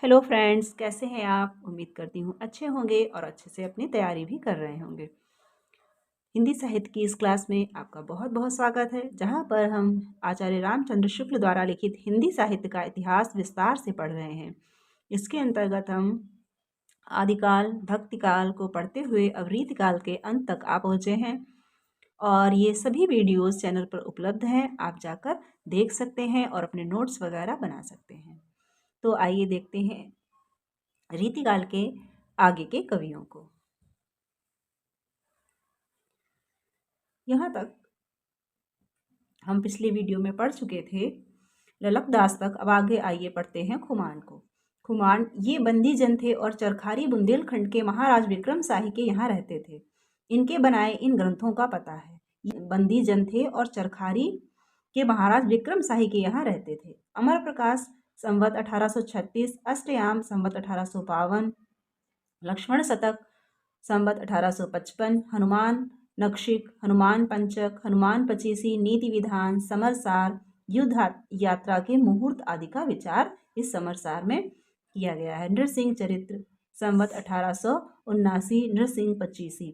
Hello friends, कैसे हैं आप? उम्मीद करती हूँ अच्छे होंगे और अच्छे से अपनी तैयारी भी कर रहे होंगे। हिंदी साहित्य की इस क्लास में आपका बहुत बहुत स्वागत है, जहाँ पर हम आचार्य रामचंद्र शुक्ल द्वारा लिखित हिंदी साहित्य का इतिहास विस्तार से पढ़ रहे हैं। इसके अंतर्गत हम आदिकाल, भक्तिकाल को पढ़ते हुए अब रीतिकाल के अंत तक आ पहुँचे हैं और ये सभी वीडियोस चैनल पर उपलब्ध हैं। आप जाकर देख सकते हैं और अपने नोट्स वगैरह बना सकते हैं। तो आइए देखते हैं रीतिकाल के आगे के कवियों को। यहाँ तक हम पिछले वीडियो में पढ़ चुके थे ललक दास तक। अब आगे आइए पढ़ते हैं खुमान को। खुमान ये बंदी जन थे और चरखारी बुंदेलखंड के महाराज विक्रम शाही के यहाँ रहते थे। इनके बनाए इन ग्रंथों का पता है। ये बंदी जन थे और चरखारी के महाराज विक्रम शाही के यहाँ रहते थे। अमर प्रकाश संवत 1836, अष्टयाम संवत 1852, लक्ष्मण शतक संवत 1855, हनुमान नक्षिक, हनुमान पंचक, हनुमान पचीसी, नीति विधान, समरसार, युद्ध यात्रा के मुहूर्त आदि का विचार इस समरसार में किया गया है। नृसिंह चरित्र संवत 1879, नृसिंह पचीसी।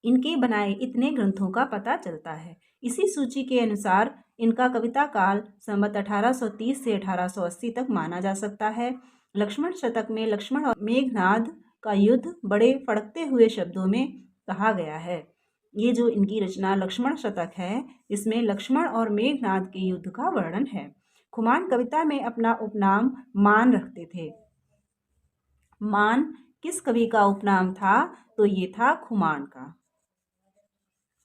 इनके बनाए इतने ग्रंथों का पता चलता है। इसी सूची के अनुसार इनका कविता काल संवत 1830 से 1880 तक माना जा सकता है। लक्ष्मण शतक में लक्ष्मण और मेघनाद का युद्ध बड़े फड़कते हुए शब्दों में कहा गया है। ये जो इनकी रचना लक्ष्मण शतक है, इसमें लक्ष्मण और मेघनाद के युद्ध का वर्णन है। खुमान कविता में अपना उपनाम मान रखते थे। मान किस कवि का उपनाम था? तो ये था खुमान का।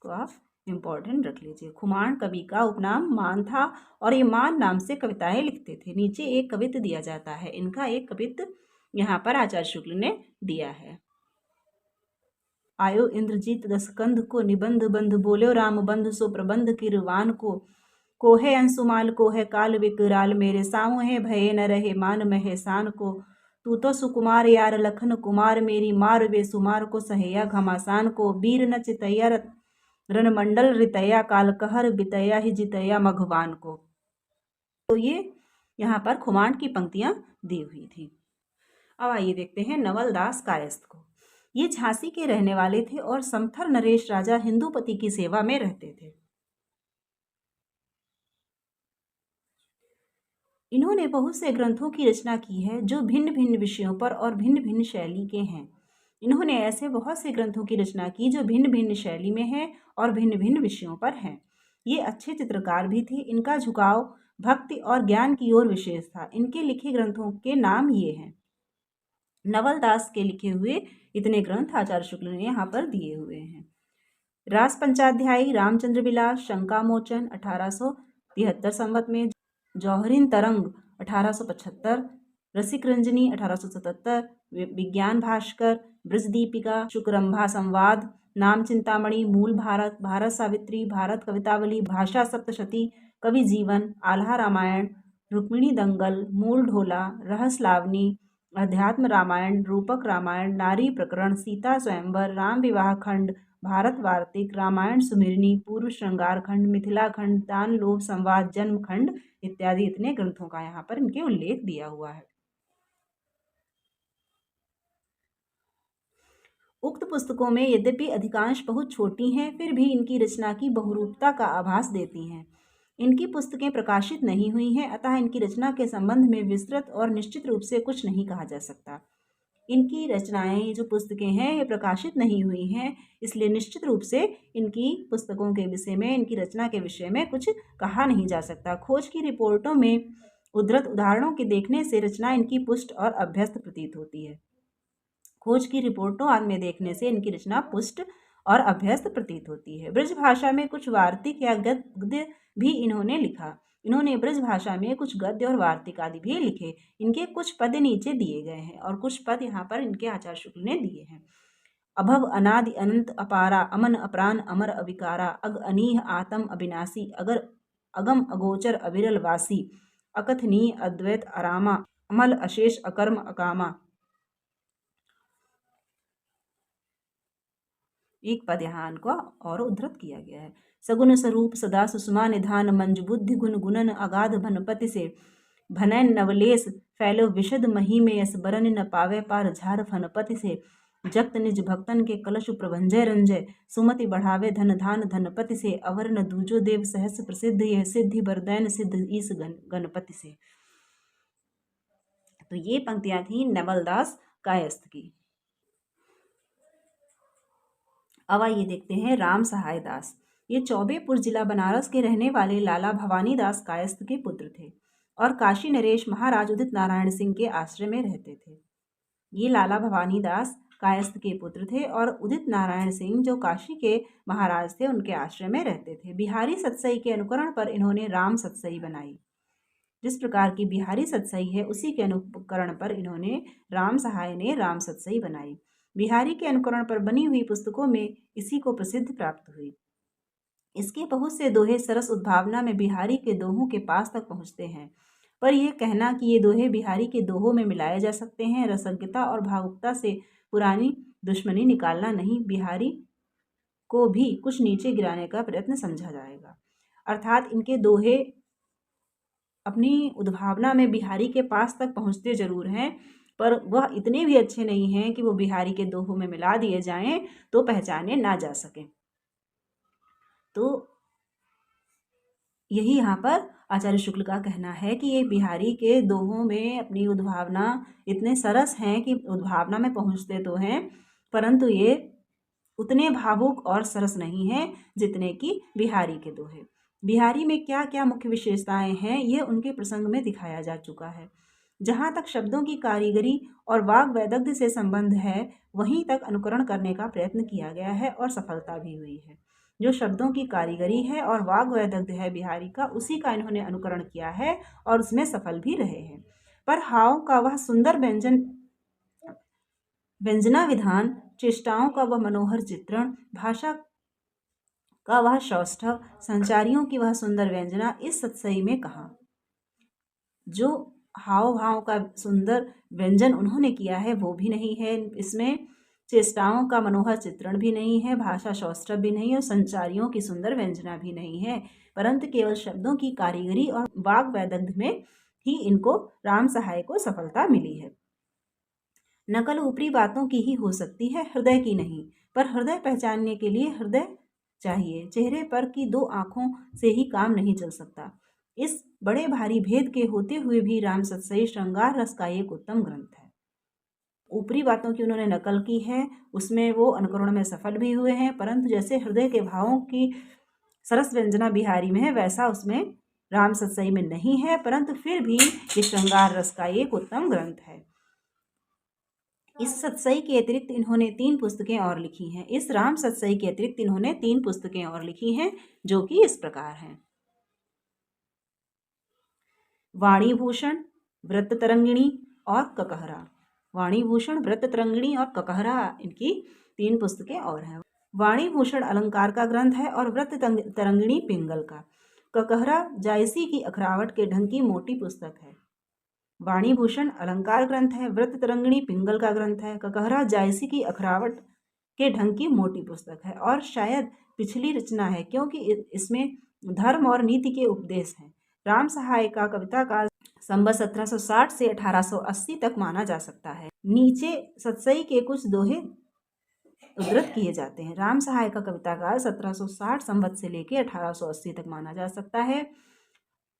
को आप इम्पोर्टेंट रख लीजिए। खुमान कवि का उपनाम मान था और ये मान नाम से कविताएं लिखते थे। नीचे एक कवित्त दिया जाता है। इनका एक कवित्त यहाँ पर आचार्य शुक्ल ने दिया है। आयो इंद्रजीत दसकंध को निबंध बंध, बोलो राम बंध सो प्रबंध किरवान को है अंशुमाल को है काल विकराल, मेरे सामु है भये न रहे मान महेसान को। तू तो सुकुमार यार लखन कुमार, मेरी मार वे सुमार को सहेया घमासान को। वीर न चितैया रणमंडल रितया, काल कहर बितया ही जितया मघवान को। तो ये यहाँ पर खुमान की पंक्तियां दी हुई थी। अब आइए देखते हैं नवल दास कायस्थ को। ये झांसी के रहने वाले थे और समथर नरेश राजा हिंदुपति की सेवा में रहते थे। इन्होंने बहुत से ग्रंथों की रचना की है जो भिन्न भिन्न विषयों पर और भिन्न भिन्न शैली के हैं। इन्होंने ऐसे बहुत से ग्रंथों की रचना की जो भिन्न भिन्न शैली में हैं और भिन्न भिन्न विषयों पर हैं। ये अच्छे चित्रकार भी थे। इनका झुकाव भक्ति और ज्ञान की ओर विशेष था। इनके लिखे ग्रंथों के नाम ये हैं। नवल दास के लिखे हुए इतने ग्रंथ आचार्य शुक्ल ने यहाँ पर दिए हुए हैं। रास पंचाध्यायी, रामचंद्र विलास, शंका मोचन 1873 संवत में, जौहरीन तरंग 1875, रसिक रंजनी 1877, विज्ञान भास्कर, ब्रज दीपिका, शुक्रंभा संवाद, नाम चिंतामणि, मूल भारत, भारत सावित्री, भारत कवितावली, भाषा सप्तशती, कवि जीवन, आल्हा रामायण, रुक्मिणी दंगल, मूल ढोला, रहस लावनी, अध्यात्म रामायण, रूपक रामायण, नारी प्रकरण, सीता स्वयंवर, राम विवाह खंड, भारत वार्तिक, रामायण सुमिरनी, पूर्व श्रृंगार खंड, मिथिला खंड, दान लोभ संवाद, जन्म खंड इत्यादि इतने ग्रंथों का यहाँ पर इनके उल्लेख दिया हुआ है। उक्त पुस्तकों में यद्यपि अधिकांश बहुत छोटी हैं, फिर भी इनकी रचना की बहुरूपता का आभास देती हैं। इनकी पुस्तकें प्रकाशित नहीं हुई हैं, अतः इनकी रचना के संबंध में विस्तृत और निश्चित रूप से कुछ नहीं कहा जा सकता। इनकी रचनाएं जो पुस्तकें हैं ये प्रकाशित नहीं हुई हैं, इसलिए निश्चित रूप से इनकी पुस्तकों के विषय में, इनकी रचना के विषय में कुछ कहा नहीं जा सकता। खोज की रिपोर्टों में उद्धृत उदाहरणों के देखने से रचना इनकी पुष्ट और अभ्यस्त प्रतीत होती है। खोज की रिपोर्टों आदि में देखने से इनकी रचना पुष्ट और अभ्यस्त प्रतीत होती है। ब्रज भाषा में कुछ वार्तिक या गद्य भी इन्होंने लिखा। इन्होंने ब्रज भाषा में कुछ गद्य और वार्तिक आदि भी लिखे। इनके कुछ पद नीचे दिए गए हैं और कुछ पद यहाँ पर इनके आचार्य शुक्ल ने दिए हैं। अभव अनादि अनंत अपारा, अमन अपरान अमर अविकारा, अग अनीह आतम अविनाशी, अगर अगम अगोचर अविरल वासी, अकथनीय अद्वैत अरामा, अमल अशेष अकर्म अकामा। एक पद यहाँ इनको और उद्धृत किया गया है। सगुन स्वरूप सदा सुषमा निधान, मंज बुद्धि गुण गुणन अगाध भनपति से, भनैन नवलेस फैलो विशद मही में यस बरन न पावे पार झार फनपति से जक्त निज भक्तन के कलश प्रभंजय रंजय सुमति बढ़ावे धन धान धनपति से अवर न दूजो देव सहस प्रसिद्ध यह सिद्धि बरदैन सिद्ध ईस गणपति से। तो ये पंक्तियां थी नवलदास कायस्थ की। अब आइए देखते हैं राम सहाय दास। ये चौबेपुर जिला बनारस के रहने वाले लाला भवानी दास कायस्थ के पुत्र थे और काशी नरेश महाराज उदित नारायण सिंह के आश्रय में रहते थे। ये लाला भवानी दास कायस्थ के पुत्र थे और उदित नारायण सिंह जो काशी के महाराज थे उनके आश्रय में रहते थे। बिहारी सतसई के अनुकरण पर इन्होंने राम सतसई बनाई। जिस प्रकार की बिहारी सतसई है उसी के अनुकरण पर इन्होंने राम सहाय ने राम सतसई बनाई। बिहारी के अनुकरण पर बनी हुई पुस्तकों में इसी को प्रसिद्ध प्राप्त हुई। इसके बहुत से दोहे सरस उद्भावना में बिहारी के दोहों के पास तक पहुँचते हैं, पर यह कहना कि ये दोहे बिहारी के दोहों में मिलाए जा सकते हैं रसज्ञता और भावुकता से पुरानी दुश्मनी निकालना नहीं, बिहारी को भी कुछ नीचे गिराने का प्रयत्न समझा जाएगा। अर्थात इनके दोहे अपनी उद्भावना में बिहारी के पास तक पहुँचते जरूर हैं, पर वह इतने भी अच्छे नहीं हैं कि वो बिहारी के दोहों में मिला दिए जाएं तो पहचाने ना जा सकें। तो यही यहाँ पर आचार्य शुक्ल का कहना है कि ये बिहारी के दोहों में अपनी उद्भावना इतने सरस हैं कि उद्भावना में पहुँचते तो हैं, परंतु ये उतने भावुक और सरस नहीं हैं जितने कि बिहारी के दोहे। बिहारी में क्या क्या मुख्य विशेषताएं हैं ये उनके प्रसंग में दिखाया जा चुका है। जहाँ तक शब्दों की कारीगरी और वाग वैदग्ध्य से संबंध है वहीं तक अनुकरण करने का प्रयत्न किया गया है और सफलता भी हुई है। जो शब्दों की कारीगरी है और वाग वैदग्ध्य है बिहारी का, उसी का इन्होंने अनुकरण किया है और उसमें सफल भी रहे हैं। पर हाव का वह सुंदर व्यंजना विधान, चेष्टाओं का वह मनोहर चित्रण, भाषा का वह सौष्ठव, संचारियों की वह सुंदर व्यंजना इस सतसई में कहाँ। जो हाव भाव का सुंदर व्यंजन उन्होंने किया है वो भी नहीं है इसमें, चेष्टाओं का मनोहर चित्रण भी नहीं है, भाषा सौष्ठव भी नहीं है और संचारियों की सुंदर व्यंजना भी नहीं है, परंतु केवल शब्दों की कारीगरी और वाग वैदग्ध्य में ही इनको राम सहाय को सफलता मिली है। नकल ऊपरी बातों की ही हो सकती है, हृदय की नहीं, पर हृदय पहचानने के लिए हृदय चाहिए। चेहरे पर की दो आंखों से ही काम नहीं चल सकता। इस बड़े भारी भेद के होते हुए भी राम सतसई श्रृंगार रस का एक उत्तम ग्रंथ है। ऊपरी बातों की उन्होंने नकल की है, उसमें वो अनुकरण में सफल भी हुए हैं, परंतु जैसे हृदय के भावों की सरस व्यंजना बिहारी में है वैसा उसमें राम सतसई में नहीं है, परंतु फिर भी ये श्रृंगार रस का एक उत्तम ग्रंथ है। इस सतसई के अतिरिक्त इन्होंने 3 पुस्तकें और लिखी हैं। इस राम सतसई के अतिरिक्त इन्होंने 3 पुस्तकें और लिखी हैं जो कि इस प्रकार हैं। वाणी भूषण, व्रत तरंगिणी और ककहरा। वाणी भूषण, व्रत तरंगिणी और ककहरा इनकी 3 पुस्तकें और हैं। वाणी भूषण अलंकार का ग्रंथ है और व्रत तरंगिणी पिंगल का। ककहरा जायसी की अखरावट के ढंग की मोटी पुस्तक है। वाणी भूषण अलंकार ग्रंथ है, व्रत तरंगिणी पिंगल का ग्रंथ है, ककहरा जायसी की अखरावट के ढंग की मोटी पुस्तक है और शायद पिछली रचना है क्योंकि इसमें धर्म और नीति के उपदेश हैं। राम सहाय का कविता काल संवत 1760 से 1880 तक माना जा सकता है। नीचे सतसई के कुछ दोहे उद्धृत किए जाते हैं। राम सहाय का कविता काल 1760 संवत से लेकर 1880 तक माना जा सकता है।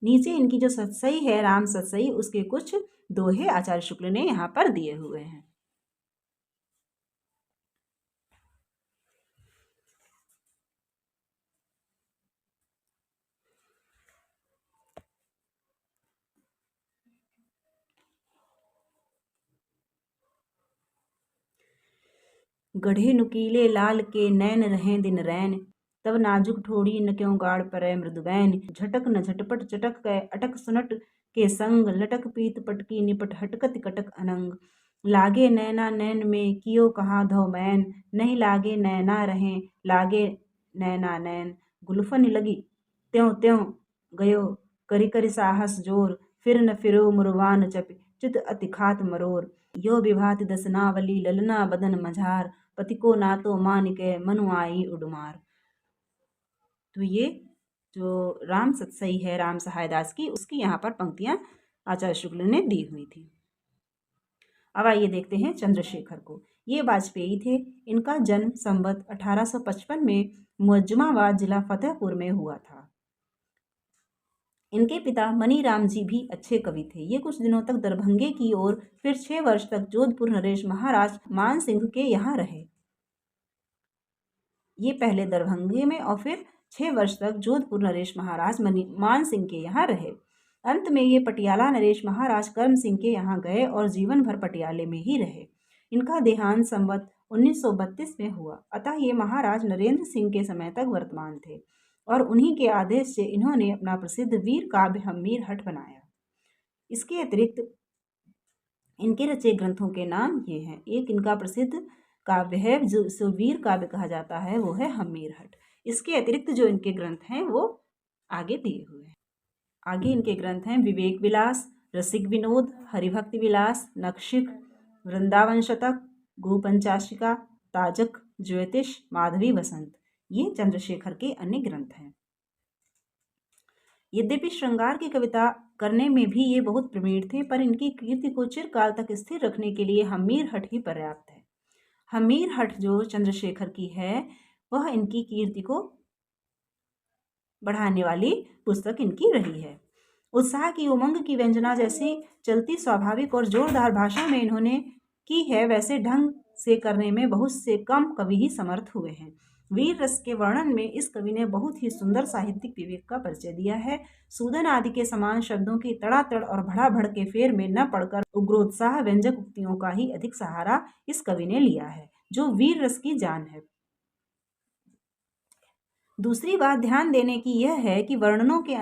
नीचे इनकी जो सतसई है राम सतसई उसके कुछ दोहे आचार्य शुक्ल ने यहाँ पर दिए हुए हैं। गढ़े नुकीले लाल के नैन रहें दिन रैन, तब नाजुक ठोड़ी न क्यों गाड़ परै मृदुबैन। झटक न झटपट चटक कै अटक सुनट के संग, लटक पीत पटकी निपट हटकत कटक अनंग। लागे नैना नैन में कियो कहाँ धो मैन, नहीं लागे नैना रहें लागे नैना नैन। गुलफन लगी त्यों त्यों गयो करी करी साहस जोर, फिर न फिरो मुरवान चप चित अति खात मरोर। यो विभाति दसनावली ललना बदन मझार, पति को नातो मान के मनु आई उडमार। तो ये जो राम सतसई है राम सहाय दास की उसकी यहाँ पर पंक्तियाँ आचार्य शुक्ल ने दी हुई थी। अब आइए देखते हैं चंद्रशेखर को। ये वाजपेयी थे। इनका जन्म संवत 1855 में मुअज्जमाबाद जिला फतेहपुर में हुआ था। इनके पिता मनीराम जी भी अच्छे कवि थे। ये कुछ दिनों तक दरभंगे की ओर, फिर 6 वर्ष तक जोधपुर नरेश महाराज मान सिंह के यहाँ रहे। ये पहले दरभंगे में और फिर 6 वर्ष तक जोधपुर नरेश महाराज मान सिंह के यहाँ रहे। अंत में ये पटियाला नरेश महाराज कर्म सिंह के यहाँ गए और जीवन भर पटियाले में ही रहे। इनका देहांत संवत 1932 में हुआ। अतः ये महाराज नरेंद्र सिंह के समय तक वर्तमान थे और उन्हीं के आदेश से इन्होंने अपना प्रसिद्ध वीर काव्य हम्मीर हट बनाया। इसके अतिरिक्त इनके रचे ग्रंथों के नाम ये हैं। एक इनका प्रसिद्ध काव्य है जो वीर काव्य कहा जाता है, वो है हम्मीर हट। इसके अतिरिक्त जो इनके ग्रंथ हैं वो आगे दिए हुए हैं। आगे इनके ग्रंथ हैं विवेक विलास, रसिक विनोद, हरिभक्ति विलास, नखशिख, वृंदावन शतक, गोपंचाशिका, ताजक, ज्योतिष, माधवी वसंत। ये चंद्रशेखर के अन्य ग्रंथ हैं। यद्यपि श्रृंगार की कविता करने में भी ये बहुत प्रवीण थे, पर इनकी कीर्ति को चिरकाल तक स्थिर रखने के लिए हम्मीर हट ही पर्याप्त है। हम्मीर हट जो चंद्रशेखर की है, वह इनकी कीर्ति को बढ़ाने वाली पुस्तक इनकी रही है। उत्साह की, उमंग की व्यंजना जैसी चलती स्वाभाविक और जोरदार भाषा में इन्होंने की है, वैसे ढंग से करने में बहुत से कम कवि ही समर्थ हुए हैं। वीर रस के वर्णन में इस कवि ने बहुत ही सुंदर साहित्यिक विवेक का परिचय दिया है। सूदन आदि के समान शब्दों की तड़ातड़ और भड़ाभड़ के फेर में न पड़कर उग्रोत्साह व्यंजक उक्तियों का ही अधिक सहारा इस कवि ने लिया है, जो वीर रस की जान है। दूसरी बात ध्यान देने की यह है कि वर्णनों के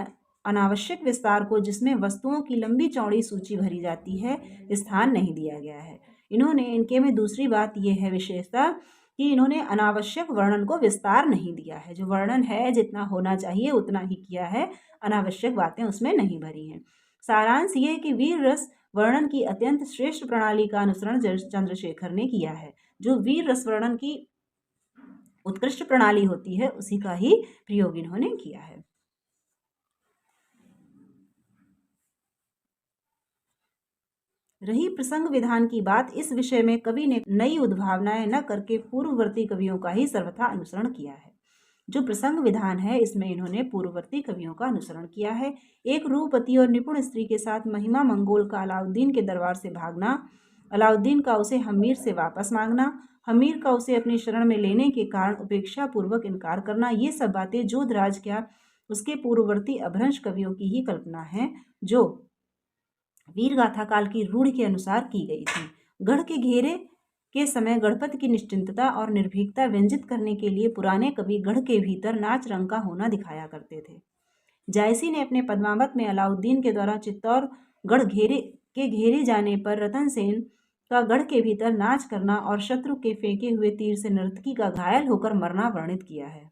अनावश्यक विस्तार को, जिसमें वस्तुओं की लंबी चौड़ी सूची भरी जाती है, स्थान नहीं दिया गया है। इनके में दूसरी बात यह है विशेषता कि इन्होंने अनावश्यक वर्णन को विस्तार नहीं दिया है। जो वर्णन है जितना होना चाहिए उतना ही किया है, अनावश्यक बातें उसमें नहीं भरी हैं। सारांश ये है कि वीर रस वर्णन की अत्यंत श्रेष्ठ प्रणाली का अनुसरण चंद्रशेखर ने किया है। जो वीर रस वर्णन की उत्कृष्ट प्रणाली होती है, उसी का ही प्रयोग इन्होंने किया है। रही प्रसंग विधान की बात, इस विषय में कवि ने नई उद्भावनाएं न करके पूर्ववर्ती कवियों का ही सर्वथा अनुसरण किया है। जो प्रसंग विधान है, इसमें इन्होंने पूर्ववर्ती कवियों का अनुसरण किया है। एक रूपवती और निपुण स्त्री के साथ महिमा मंगोल का अलाउद्दीन के दरबार से भागना, अलाउद्दीन का उसे हमीर से वापस मांगना, हमीर का उसे अपनी शरण में लेने के कारण उपेक्षा पूर्वक इनकार करना, ये सब बातें जोधराज क्या उसके पूर्ववर्ती अभ्रंश कवियों की ही कल्पना है, जो वीर गाथा काल की रूढ़ के अनुसार की गई थी। गढ़ के घेरे के समय गणपति की निश्चिंतता और निर्भीकता व्यंजित करने के लिए पुराने कवि गढ़ के भीतर नाच रंग का होना दिखाया करते थे। जायसी ने अपने पद्मावत में अलाउद्दीन के द्वारा चित्तौड़ गढ़ घेरे जाने पर रतन सेन का गढ़ के भीतर नाच करना और शत्रु के फेंके हुए तीर से नर्तकी का घायल होकर मरना वर्णित किया है।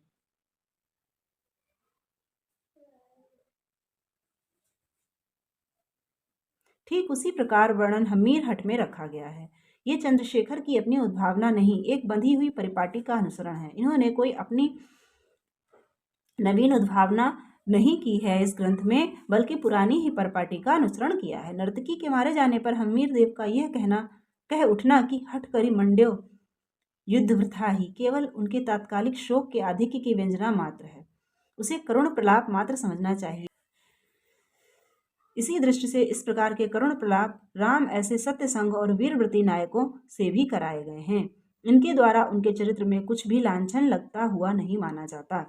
ठीक उसी प्रकार वर्णन हम्मीर हट में रखा गया है। ये चंद्रशेखर की अपनी उद्भावना नहीं, एक बंधी हुई परिपाटी का अनुसरण है। इन्होंने कोई अपनी नवीन उद्भावना नहीं की है इस ग्रंथ में, बल्कि पुरानी ही परिपाटी का अनुसरण किया है। नर्तकी के मारे जाने पर हम्मीर देव का यह कह उठना कि हट करी मंड्यो, युद्ध वृथा ही, केवल उनके तात्कालिक शोक के आधिक्य की व्यंजना मात्र है। उसे करुण प्रलाप मात्र समझना चाहिए। इसी दृष्टि से इस प्रकार के करुण प्रलाप राम ऐसे सत्य संग और वीरव्रती नायकों से भी कराए गए हैं। इनके द्वारा उनके चरित्र में कुछ भी लांछन लगता हुआ नहीं माना जाता।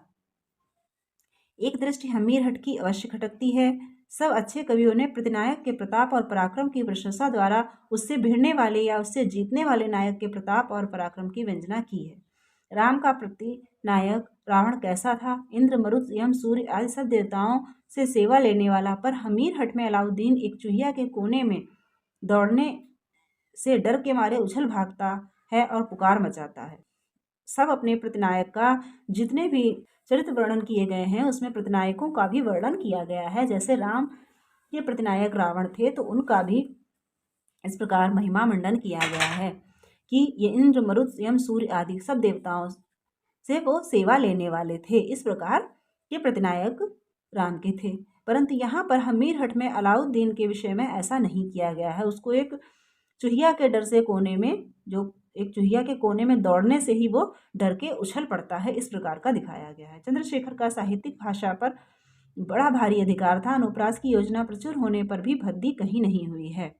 एक दृष्टि हम्मीर हट की अवश्य खटकती है। सब अच्छे कवियों ने प्रतिनायक के प्रताप और पराक्रम की प्रशंसा द्वारा उससे भिड़ने वाले या उससे जीतने वाले नायक के प्रताप और पराक्रम की व्यंजना की है। राम का प्रतिनायक रावण कैसा था? इंद्र, मरुत, यम, सूर्य आदि सब देवताओं से सेवा लेने वाला, पर हमीर हट में अलाउद्दीन एक चूहिया के कोने में दौड़ने से डर के मारे उछल भागता है और पुकार मचाता है। सब अपने प्रतिनायक का जितने भी चरित्र वर्णन किए गए हैं, उसमें प्रतिनायकों का भी वर्णन किया गया है। जैसे राम के प्रतिनायक रावण थे, तो उनका भी इस प्रकार महिमा मंडन किया गया है कि ये इंद्र, मरुत, यम, सूर्य आदि सब देवताओं से वो सेवा लेने वाले थे। इस प्रकार ये प्रतिनायक राम के थे। परंतु यहाँ पर हमीरहट में अलाउद्दीन के विषय में ऐसा नहीं किया गया है। उसको एक चूहिया के डर से कोने में एक चूहिया के कोने में दौड़ने से ही वो डर के उछल पड़ता है, इस प्रकार का दिखाया गया है। चंद्रशेखर का साहित्यिक भाषा पर बड़ा भारी अधिकार था। अनुप्रास की योजना प्रचुर होने पर भी भद्दी कहीं नहीं हुई है,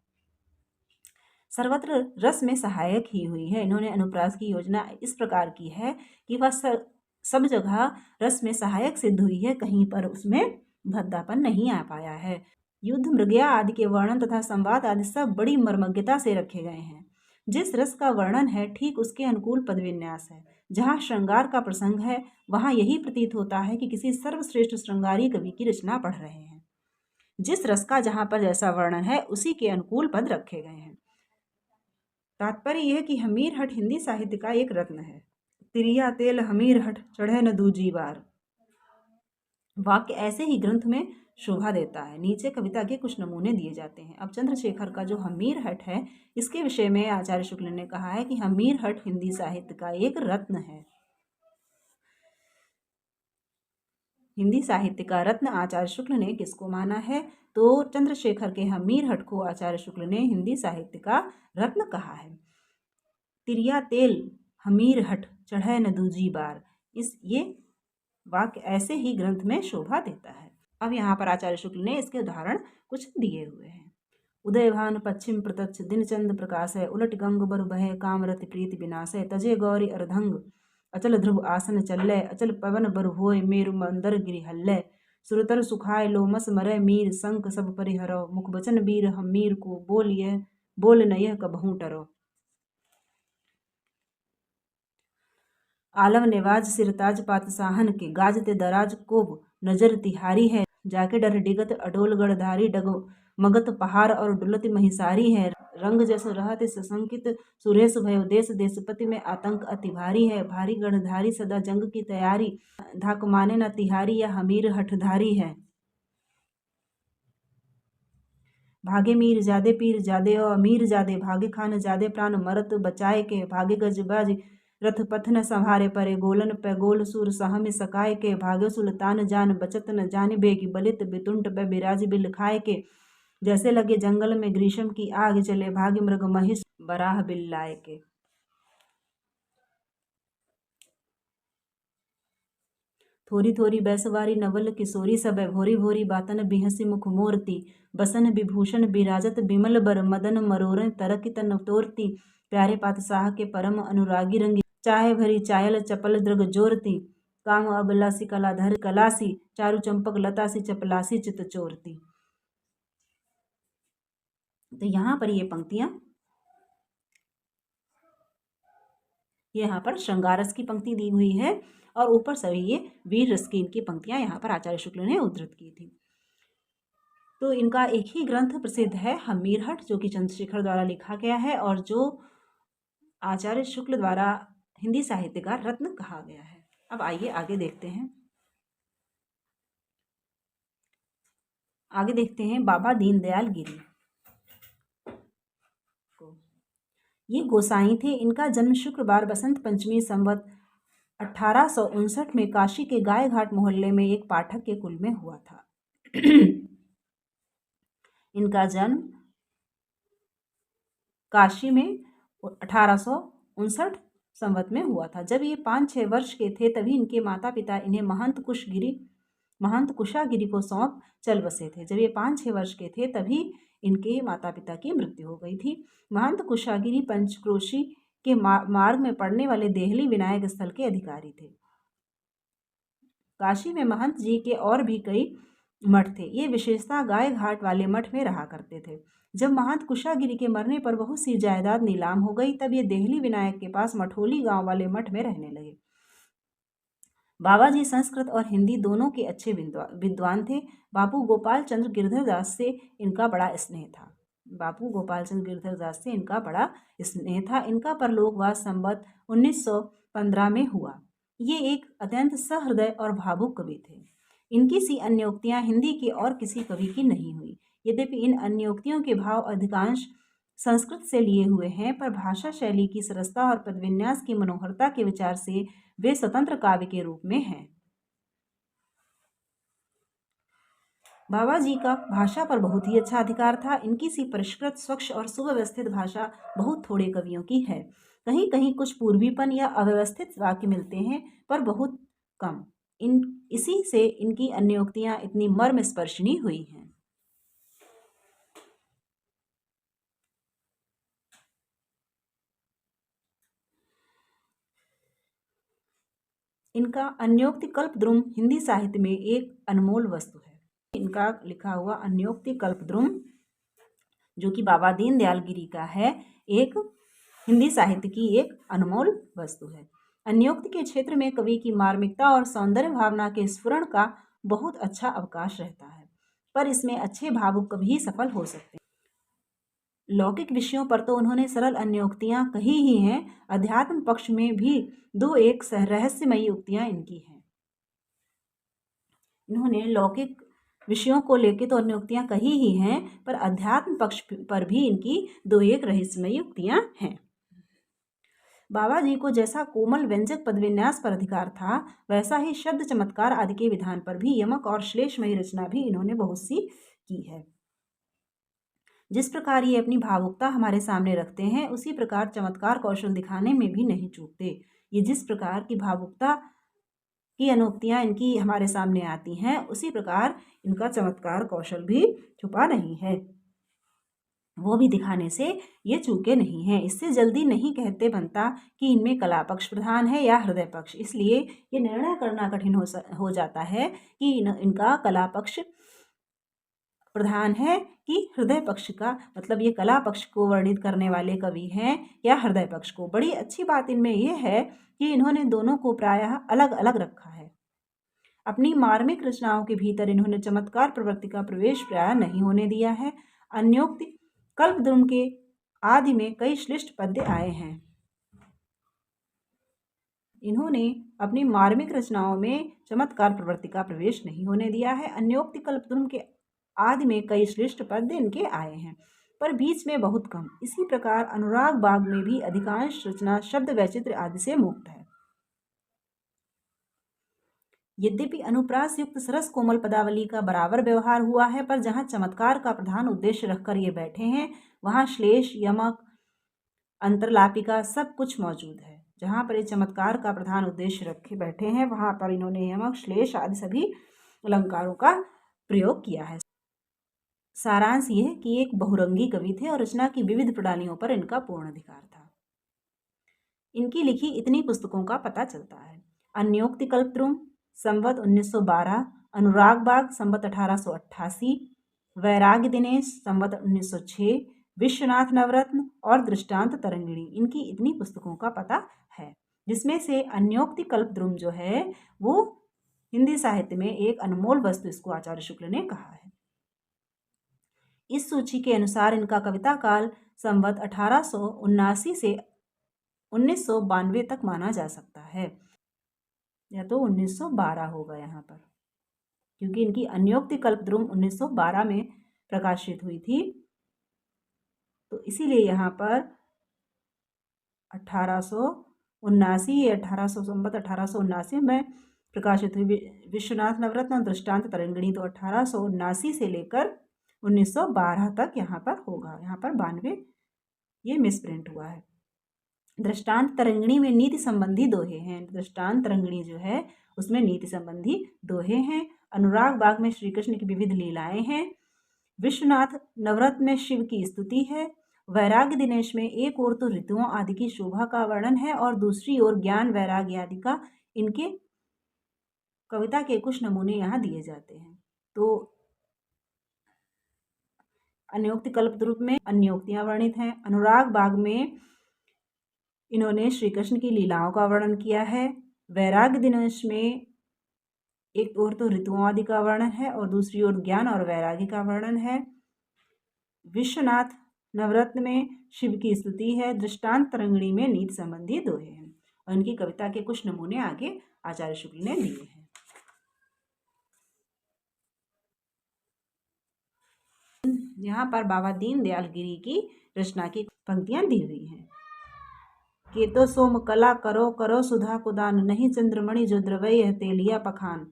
सर्वत्र रस में सहायक ही हुई है। इन्होंने अनुप्रास की योजना इस प्रकार की है कि वह सब जगह रस में सहायक सिद्ध हुई है, कहीं पर उसमें भद्दापन नहीं आ पाया है। युद्ध, मृगया आदि के वर्णन तथा संवाद आदि सब बड़ी मर्मज्ञता से रखे गए हैं। जिस रस का वर्णन है ठीक उसके अनुकूल पदविन्यास है। जहाँ श्रृंगार का प्रसंग है वहाँ यही प्रतीत होता है कि किसी सर्वश्रेष्ठ श्रृंगारी कवि की रचना पढ़ रहे हैं। जिस रस का जहाँ पर जैसा वर्णन है उसी के अनुकूल पद रखे गए हैं। तात्पर्य यह कि हमीरहट हिंदी साहित्य का एक रत्न है। तिरिया तेल हमीरहट चढ़े न दूजी बार, वाक्य ऐसे ही ग्रंथ में शोभा देता है। नीचे कविता के कुछ नमूने दिए जाते हैं। अब चंद्रशेखर का जो हमीरहट है इसके विषय में आचार्य शुक्ल ने कहा है कि हमीरहट हिंदी साहित्य का एक रत्न है। हिंदी साहित्य का रत्न आचार्य शुक्ल ने किसको माना है? तो चंद्रशेखर के हमीरहट को आचार्य शुक्ल ने हिंदी साहित्य का रत्न कहा है। तिरिया तेल हमीरहट चढ़े न दूजी बार, ये वाक्य ऐसे ही ग्रंथ में शोभा देता है। अब यहाँ पर आचार्य शुक्ल ने इसके उदाहरण कुछ दिए हुए हैं। उदय भान पश्चिम प्रत्यक्ष दिन चंद प्रकाश है, उलट गंग बर बहे कामरति प्रीति विनाश है, तजे गौरी अरधंग अचल ध्रुव आसन चल्ले, अचल पवन बर होय मेरु मंदर गिरि हल्ले, सुरतर सुखाय लोमस मरे मीर संक सब परिहरो, मुख बचन वीर हम मीर को बोल नयह कबहू टरो। आलम नेवाज सिरताज पातशाहन के, गाजते दराज कोब नजर तिहारी है, जाके डर डिगत अडोल गढ़धारी डगो मगत पहाड़ और डुलत महिसारी है, रंग जस रहत सशंकित सुरेश भयो, देश देशपति में आतंक अति भारी है, भारी गढ़धारी सदा जंग की तैयारी, धाक माने न तिहारी या हमीर हठधारी है, भागे मीर जादे पीर जादे और अमीर जादे, भागे खान जादे प्राण मरत बचाए के, भागे गजबाज रथ पथ न संहारे परे, गोलन पे गोल सूर सहम सकाय के, भागे सुल्तान जान बचत न जान बेगी, बलित बितुंट पे बिराज बिल खाए के, जैसे लगे जंगल में ग्रीष्म की आग चले, भागे मृग महिष बराह बिल लाए के। थोरी थोरी बैसवारी नवल किशोरी सब, भोरी भोरी बातन बिहसी मुख मोरती, बसन विभूषण बिराजत बिमल बर, मदन मरोरन तरक तन तोरती, प्यारे पातशाह के परम अनुरागी रंगी, चाहे भरी चायल चपल द्रग जोरती, काम अबलासी कलाधर कलासी, चारु चंपक लतासी चपलासी चित चोरती। तो यहाँ पर ये पंक्तियां, यहाँ पर श्रृंगारस की पंक्ति दी हुई है और ऊपर सभी ये वीर रस की इनकी पंक्तियां यहाँ पर आचार्य शुक्ल ने उद्धृत की थी। तो इनका एक ही ग्रंथ प्रसिद्ध है हमीरहट, जो कि चंद्रशेखर द्वारा लिखा गया है और जो आचार्य शुक्ल द्वारा हिंदी साहित्य का रत्न कहा गया है। अब आइए आगे देखते हैं। आगे देखते हैं बाबा दीनदयाल गिरी को। ये गोसाई थे। इनका जन्म शुक्रवार बसंत पंचमी संवत 1859 में काशी के गाय घाट मोहल्ले में एक पाठक के कुल में हुआ था। इनका जन्म काशी में 1859 संवत में हुआ था। जब ये 5-6 वर्ष के थे तभी इनके माता पिता इन्हें महंत कुशागिरी को सौंप चल बसे थे। जब ये 5-6 वर्ष के थे तभी इनके माता पिता की मृत्यु हो गई थी। महंत कुशागिरी पंचक्रोशी के मार्ग में पड़ने वाले देहली विनायक स्थल के अधिकारी थे। काशी में महंत जी के और भी कई मठ थे। ये विशेषता गाय घाट वाले मठ में रहा करते थे। जब महंत कुशागिरी के मरने पर बहुत सी जायदाद नीलाम हो गई तब ये देहली विनायक के पास मठोली गांव वाले मठ में रहने लगे। बाबा जी संस्कृत और हिंदी दोनों के अच्छे विद्वान थे। बापू गोपाल चंद्र गिरधर दास से इनका बड़ा स्नेह था। इनका परलोकवास संवत 1915 में हुआ। ये एक अत्यंत सहृदय और भावुक कवि थे। इनकी सी अन्योक्तियाँ हिंदी के और किसी कवि की नहीं हुई। यद्यपि इन अन्योक्तियों के भाव अधिकांश संस्कृत से लिए हुए हैं, पर भाषा शैली की सरसता और पदविन्यास की मनोहरता के विचार से वे स्वतंत्र काव्य के रूप में हैं। बाबा जी का भाषा पर बहुत ही अच्छा अधिकार था। इनकी सी परिष्कृत, स्वच्छ और सुव्यवस्थित भाषा बहुत थोड़े कवियों की है। कहीं कहीं कुछ पूर्वीपन या अव्यवस्थित वाक्य मिलते हैं, पर बहुत कम। इन इसी से इनकी अन्योक्तियां इतनी मर्मस्पर्शिनी हुई हैं। इनका अन्योक्ति कल्पद्रुम हिंदी साहित्य में एक अनमोल वस्तु है। इनका लिखा हुआ अन्योक्ति कल्पद्रुम, जो कि बाबा दीनदयाल गिरी का है, एक हिंदी साहित्य की एक अनमोल वस्तु है। अन्योक्ति के क्षेत्र में कवि की मार्मिकता और सौंदर्य भावना के स्फुरण का बहुत अच्छा अवकाश रहता है, पर इसमें अच्छे भावुक कवि सफल हो सकते हैं। लौकिक विषयों पर तो उन्होंने सरल अन्योक्तियां कही ही हैं, अध्यात्म पक्ष में भी दो एक रहस्यमयी उक्तियां इनकी हैं। इन्होंने लौकिक विषयों को लेकर तो अन्योक्तियां कही ही हैं, पर अध्यात्म पक्ष पर भी इनकी दो एक रहस्यमयी उक्तियां हैं। बाबा जी को जैसा कोमल व्यंजक पदविन्यास पर अधिकार था, वैसा ही शब्द चमत्कार आदि के विधान पर भी यमक और श्लेषमयी रचना भी इन्होंने बहुत सी की है। जिस प्रकार ये अपनी भावुकता हमारे सामने रखते हैं, उसी प्रकार चमत्कार कौशल दिखाने में भी नहीं चूकते। ये जिस प्रकार की भावुकता की अनोक्तियां इनकी हमारे सामने आती हैं, उसी प्रकार इनका चमत्कार कौशल भी छुपा नहीं है। वो भी दिखाने से ये चूके नहीं हैं। इससे जल्दी नहीं कहते बनता कि इनमें कला पक्ष प्रधान है या हृदय पक्ष। इसलिए ये निर्णय करना कठिन हो जाता है कि इनका कला पक्ष प्रधान है कि हृदय पक्ष का, मतलब ये कला पक्ष को वर्णित करने वाले कवि हैं या हृदय पक्ष को। बड़ी अच्छी बात इनमें यह है कि इन्होंने दोनों को प्रायः अलग अलग रखा है। अपनी मार्मिक रचनाओं के भीतर इन्होंने चमत्कार प्रवृत्ति का प्रवेश प्रायः नहीं होने दिया है। अन्योक्ति कल्पद्रुम के आदि में कई श्लिष्ट पद्य आए हैं। इन्होंने अपनी मार्मिक रचनाओं में चमत्कार प्रवृत्ति का प्रवेश नहीं होने दिया है। अन्योक्ति कल्पद्रुम के आदि में कई श्रेष्ठ पद्य इनके आए हैं, पर बीच में बहुत कम। इसी प्रकार अनुराग बाग में भी अधिकांश रचना शब्द वैचित्र आदि से मुक्त है। यद्यपि अनुप्रास युक्त सरस कोमल पदावली का बराबर व्यवहार हुआ है, पर जहाँ चमत्कार का प्रधान उद्देश्य रखकर ये बैठे हैं, वहाँ श्लेष, यमक, अंतरलापिका सब कुछ मौजूद है। जहाँ पर ये चमत्कार का प्रधान उद्देश्य रखे बैठे हैं, वहाँ पर इन्होंने यमक, श्लेष आदि सभी अलंकारों का प्रयोग किया है। सारांश यह कि एक बहुरंगी कवि थे और रचना की विविध प्रणालियों पर इनका पूर्ण अधिकार था। इनकी लिखी इतनी पुस्तकों का पता चलता है। अन्योक्ति कल्पद्रुम संवत 1912, अनुराग बाग संवत 1888, वैराग्य दिनेश संवत 1906, विश्वनाथ नवरत्न और दृष्टांत तरंगिणी, इनकी इतनी पुस्तकों का पता है, जिसमें से अन्योक्ति कल्पद्रुम जो है वो हिंदी साहित्य में एक अनमोल वस्तु, इसको आचार्य शुक्ल ने कहा है। इस सूची के अनुसार इनका कविता काल संवत 1879 से 1992 तक माना जा सकता है, या तो 1912 होगा यहाँ पर, क्योंकि इनकी अन्योक्ति कल्पद्रुम 1912 में प्रकाशित हुई थी, तो इसीलिए यहाँ पर 1879 या 1879 में प्रकाशित हुई विश्वनाथ नवरत्न दृष्टांत तरंगिणी, तो 1879 से लेकर 1912 तक यहाँ पर होगा। यहाँ पर 92 ये मिसप्रिंट हुआ है। दृष्टांत तरंगिणी में नीति संबंधी दोहे हैं। दृष्टांत तरंगिणी जो है उसमें नीति संबंधी दोहे हैं। अनुराग बाग में श्री कृष्ण की विविध लीलाएं हैं। विश्वनाथ नवरत्न में शिव की स्तुति है। वैराग्य दिनेश में एक ओर तो ऋतुओं आदि की शोभा का वर्णन है और दूसरी ओर ज्ञान वैराग्य आदि का इनके कविता के कुछ नमूने यहाँ दिए जाते हैं। तो अन्योक्ति कल्पद्रुम में अन्योक्तियां वर्णित हैं। अनुराग बाग में इन्होंने श्री कृष्ण की लीलाओं का वर्णन किया है। वैराग्य दिनेश में एक ओर तो ऋतुओं आदि का वर्णन है और दूसरी ओर ज्ञान और वैराग्य का वर्णन है। विश्वनाथ नवरत्न में शिव की स्तुति है। दृष्टांत तरंगिणी में नीति संबंधी दोहे हैं और इनकी कविता के कुछ नमूने आगे आचार्य शुक्ल ने दिए हैं। यहाँ पर बाबा दीनदयाल गिरी की रचना की पंक्तियां दी हुई हैं। के तो सोम कला करो करो सुधा कुदान, नहीं चंद्रमणि जो द्रवय है तेलिया पखान।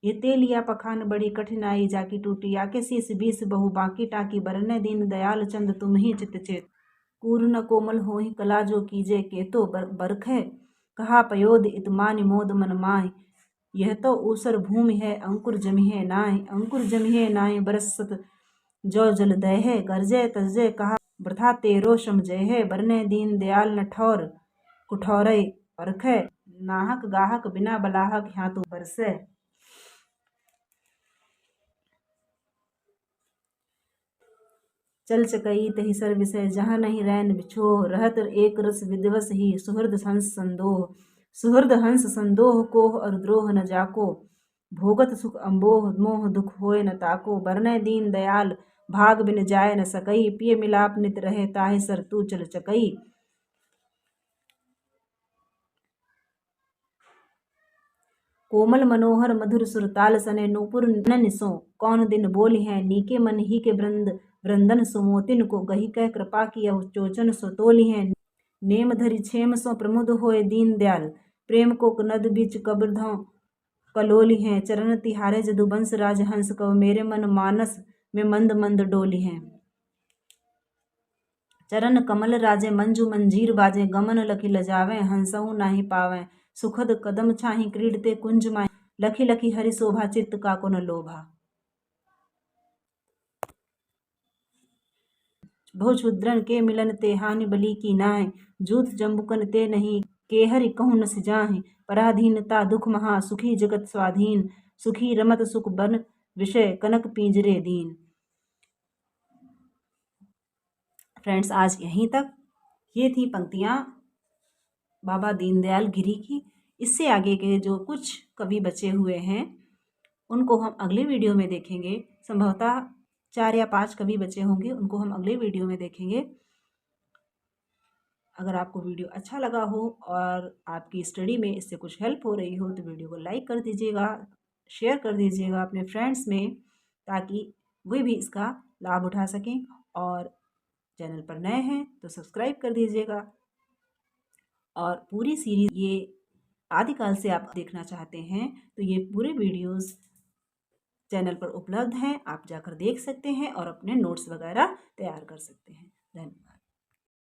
ये तेलिया पखान बड़ी कठिनाई जाकी टूटी, आके शीस बीस बहु बाकी टाकी, बरने दीन दयाल चंद तुम ही चित चेत। कूर न कोमल होहि कला जो कीजे, के तो बरखै कहा पयोद इतमानि मोद मन माहि। यह तो ऊसर भूमि है अंकुर जमिहे नाहि, अंकुर जमिहे नाहि बरसत जो जल दय है। गर्जय तजय कहा वृथा तेरो श्रम जय है, बरने दीन दयाल न ठौर कुठौरय परखै। नाहक गाहक बिना बलाहक ह्यातु बरसै। चल चकई तहि सर विषय जहाँ नहीं रैन बिछोह, रहत एक रस विदिवस ही सुहृद हंस संदोह। सुहृद हंस संदोह कोह और द्रोह न जाको, भोगत सुख अम्बोह मोह दुख होय न ताको। बरनै दीन दयाल भाग बिन जाय न सकई, पिय मिलाप नित रहे ताहि सर तू चल चकई। कोमल मनोहर मधुर सुरताल सने नूपुर निसो, कौन दिन बोली हैं नीके मन ही के वृंदन सुमोतिन को, गही कह कृपा की चोचन सुतोली हैं। नेम धरि छेम सो प्रमुद होए दीन दयाल, प्रेम को नद बीच कब्रधों कलोली हैं। चरण तिहारे जदुवंश राज हंस कव, मेरे मन मानस में मंद मंद डोली हैं। चरण कमल राजे मंजू मंजीर बाजे, गमन लखी लजावें हंसहु नाही पावें। सुखद कदम छाही क्रीडते कुंज माही, लखी लखी हरि शोभा चित्त का को न लोभा। बहु क्षुद्रन के मिलन ते हानि बलि की नाहि, जूथ जम्बुकन ते नहीं के हरि कहूँ न सिजाहि। पराधीनता दुख महा सुखी जगत स्वाधीन, सुखी रमत सुख बन विषय कनक पींजरे दीन। फ्रेंड्स, आज यहीं तक। ये थी पंक्तियाँ बाबा दीनदयाल गिरी की। इससे आगे के जो कुछ कवि बचे हुए हैं उनको हम अगले वीडियो में देखेंगे। संभवतः 4 या 5 कवि बचे होंगे, उनको हम अगले वीडियो में देखेंगे। अगर आपको वीडियो अच्छा लगा हो और आपकी स्टडी में इससे कुछ हेल्प हो रही हो तो वीडियो को लाइक कर दीजिएगा, शेयर कर दीजिएगा अपने फ्रेंड्स में, ताकि वे भी इसका लाभ उठा सकें। और चैनल पर नए हैं तो सब्सक्राइब कर दीजिएगा। और पूरी सीरीज ये आदिकाल से आप देखना चाहते हैं तो ये पूरे वीडियोस चैनल पर उपलब्ध हैं, आप जाकर देख सकते हैं और अपने नोट्स वगैरह तैयार कर सकते हैं। धन्यवाद।